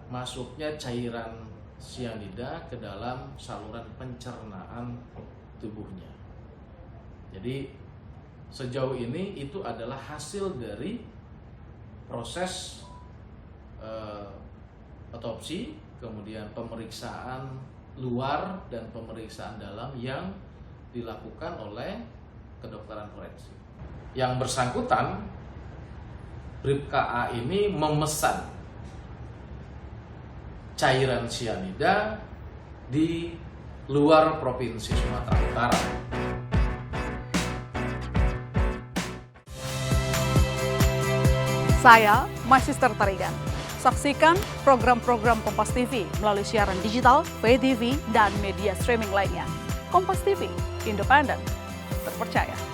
masuknya cairan sianida ke dalam saluran pencernaan tubuhnya. Jadi sejauh ini itu adalah hasil dari proses otopsi, kemudian pemeriksaan luar dan pemeriksaan dalam yang dilakukan oleh kedokteran forensik. Yang bersangkutan, Bribka A ini memesan cairan sianida di luar Provinsi Sumatera Utara. Saya Magister Tarigan. Saksikan program-program Kompas TV melalui siaran digital, pay TV, dan media streaming lainnya. Kompas TV, independen, terpercaya.